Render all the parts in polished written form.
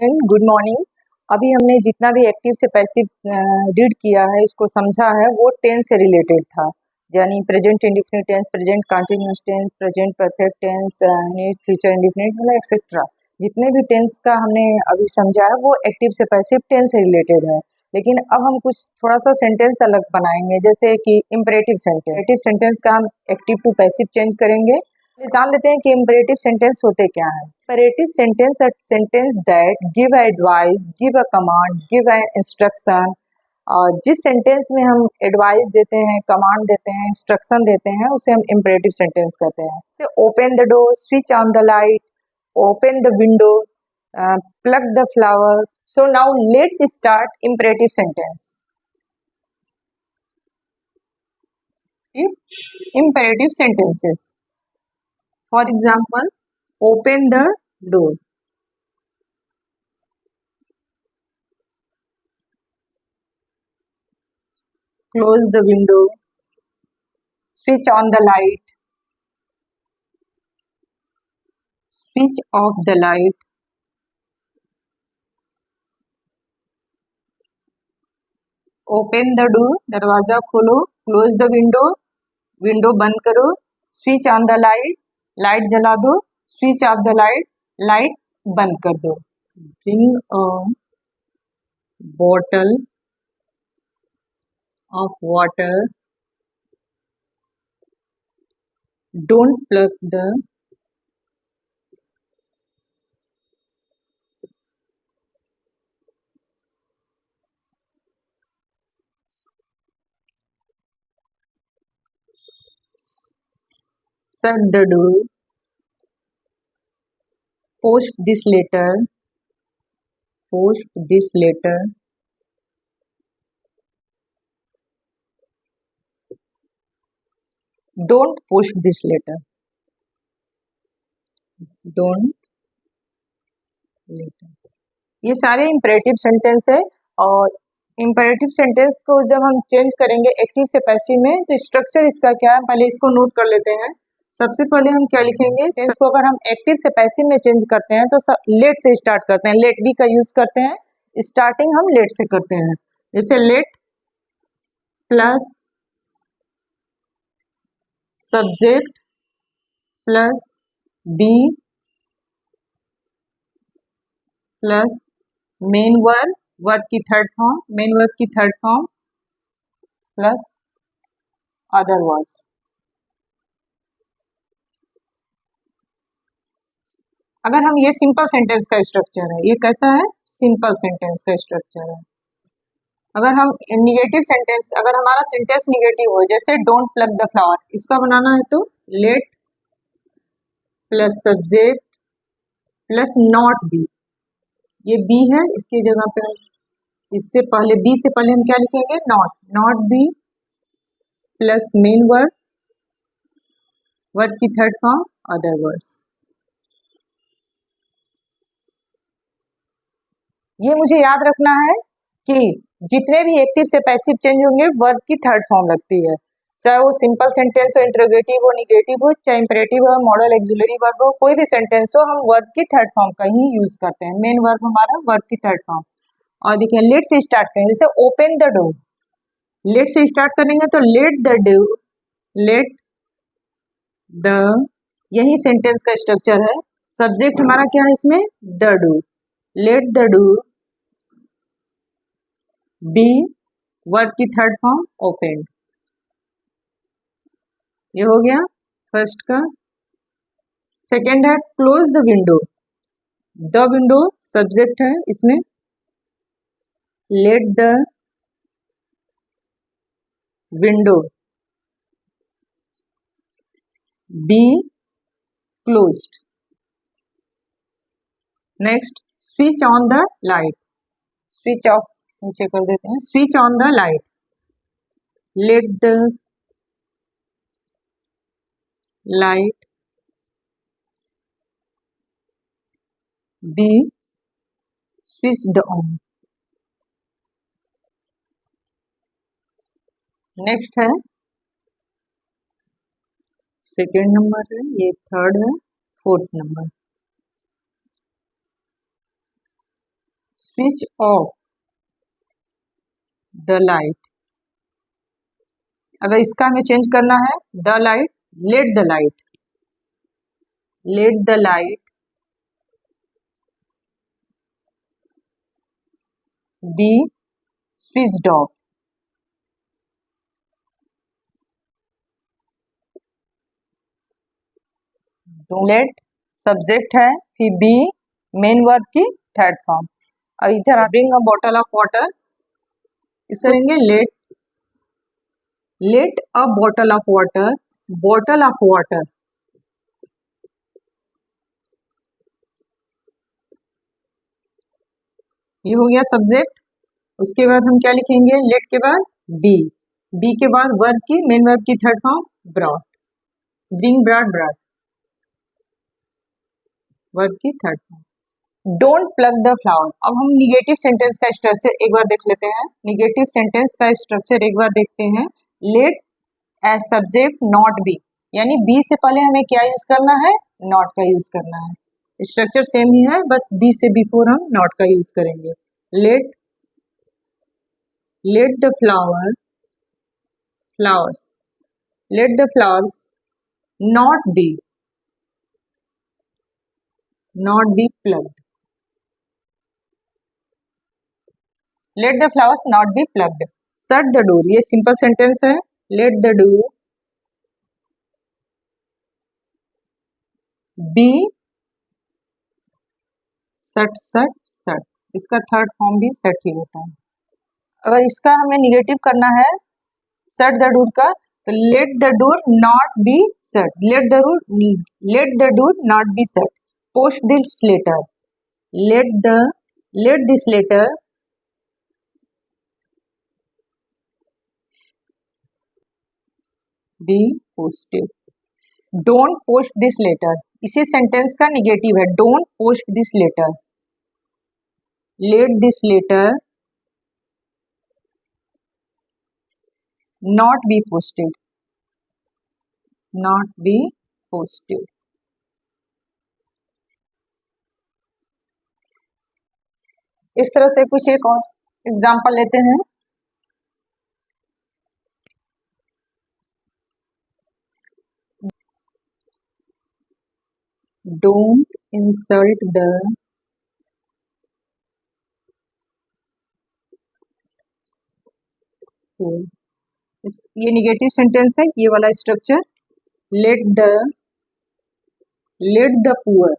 Good morning. अभी हमने जितना भी एक्टिव से पैसिव रीड किया है, इसको समझा है, वो टेंस से रिलेटेड था। यानी present indefinite tense, present continuous tense, present perfect tense, future indefinite, मतलब एक्सेट्रा। जितने भी टेंस का हमने अभी समझा है वो एक्टिव से पैसिव टेंस से रिलेटेड है। लेकिन अब हम कुछ थोड़ा सा सेंटेंस अलग बनाएंगे, जैसे कि इम्परेटिव सेंटेंस। इम्परेटिव सेंटेंस का हम एक्टिव टू पैसिव चेंज करेंगे। जान लेते हैं कि इम्परेटिव सेंटेंस होते क्या है। Imperative sentence are sentence that give advice, give a command, give an instruction. और जिस सेंटेंस में हम एडवाइस देते हैं, कमांड देते हैं, इंस्ट्रक्शन देते हैं, उसे हम इम्परेटिव सेंटेंस कहते हैं। जैसे open the door, switch on the light, open the window, plug the flower. So now let's start imperative sentence. Imperative sentences. For example, open the door, close the window, switch on the light, switch off the light, open the door, दरवाजा खोलो, close the window, window बंद करो, switch on the light, light जला दो, switch off the light, light बंद कर दो। Bring a bottle of water, don't plug the shut the door, post this letter, post this letter, don't post this letter, don't letter। ये सारे imperative sentence है। और imperative sentence को जब हम चेंज करेंगे एक्टिव से पैसिव में, तो स्ट्रक्चर इसका क्या है, पहले इसको नोट कर लेते हैं। सबसे पहले हम क्या लिखेंगे, टेंस को अगर हम एक्टिव से पैसिव में चेंज करते हैं तो लेट से स्टार्ट करते हैं, लेट बी का यूज करते हैं। स्टार्टिंग हम लेट से करते हैं, जैसे let plus subject plus be plus main verb, verb की थर्ड फॉर्म, मेन वर्ब की third form plus other words. अगर हम ये सिंपल सेंटेंस का स्ट्रक्चर है, ये कैसा है, सिंपल सेंटेंस का स्ट्रक्चर है। अगर हम निगेटिव सेंटेंस, अगर हमारा सेंटेंस निगेटिव हो, जैसे डोंट प्लग द फ्लावर, इसका बनाना है तो late plus subject plus not be, ये बी है, इसकी जगह पे हम इससे पहले बी से पहले हम क्या लिखेंगे, not, not be plus main word, word की थर्ड फॉर्म अदर वर्ड्स। ये मुझे याद रखना है कि जितने भी एक्टिव से पैसिव चेंज होंगे वर्ब की थर्ड फॉर्म लगती है, चाहे वो सिंपल सेंटेंस हो, इंटरोगेटिव हो, निगेटिव हो, चाहे इंपरेटिव हो, मॉडल एक्सुलरी वर्ब हो, कोई भी सेंटेंस हो, हम वर्ब की थर्ड फॉर्म का ही यूज करते हैं। मेन वर्ब हमारा वर्ब की थर्ड फॉर्म। और देखिए लेट से स्टार्ट करेंगे, जैसे ओपन द डोर, लेट से स्टार्ट करेंगे तो let the door, let the, यही सेंटेंस का स्ट्रक्चर है। सब्जेक्ट हमारा क्या है इसमें, the door, let the door be, verb की थर्ड फॉर्म ओपन। ये हो गया फर्स्ट का। सेकेंड है close the window, the window subject है इसमें, let the window be closed. Next switch on the light, switch off नीचे कर देते हैं, switch on the light, let the light B switched on. Next है second number है, ये third है, fourth number. Switch off the light. अगर इसका हमें चेंज करना है, the light, let the light, let the light B switched off. तो लेट सब्जेक्ट है, फिर बी मेन वर्ब की थर्ड फॉर्म। और इधर bring a bottle of water, इस करेंगे let, let a bottle of water, bottle of water, ये हो गया सब्जेक्ट। उसके बाद हम क्या लिखेंगे, लेट के बाद बी, बी के बाद वर्ब की, मेन वर्ब की third form brought, bring brought brought, verb की third form. Don't plug the flower. अब हम निगेटिव सेंटेंस का स्ट्रक्चर एक बार देख लेते हैं। निगेटिव सेंटेंस का स्ट्रक्चर एक बार देखते हैं। Let us subject not be, यानी बी से पहले हमें क्या यूज करना है, नॉट का यूज करना है। स्ट्रक्चर सेम ही है, बट बी से बिफोर हम नॉट का यूज करेंगे। Let, let the flower, flowers, let the flowers not be, not be plucked, let the flowers not be plucked। shut the door, ये सिंपल सेंटेंस है। let the door be shut, shut, shut, इसका third form भी shut ही होता है। अगर इसका हमें negative करना है shut the door का, तो let the door not be shut, let the door, let the door not be shut। post this letter, let the, let this letter be posted। Don't post this letter, इसी sentence का negative है। Don't post this letter, let this letter not be posted, not be posted. इस तरह से कुछ एक और example लेते हैं। डोंट इंसल्ट द, ये निगेटिव सेंटेंस है, ये वाला structure. Let the, let the poor,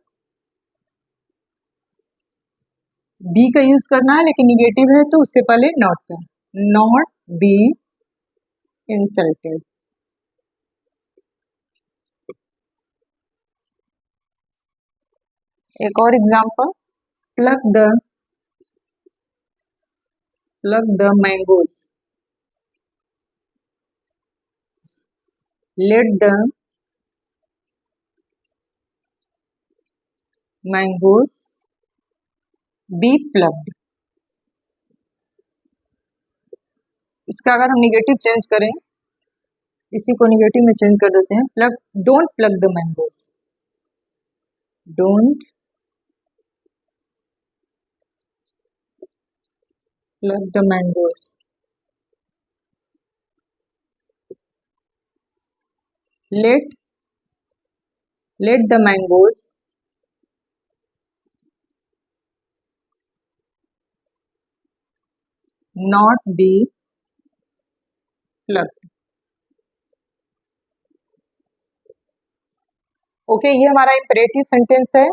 be का यूज करना है लेकिन निगेटिव है तो उससे पहले नॉट का, नॉट बी इंसल्टेड। एक और example, plug the, plug the mangoes, let the mangoes be plugged. इसका अगर हम निगेटिव चेंज करें, इसी को निगेटिव में चेंज कर देते हैं। Plug, don't plug the mangoes, don't plug the mangoes, let, let the mangoes not be plugged. Okay, ये हमारा इंपरेटिव सेंटेंस है।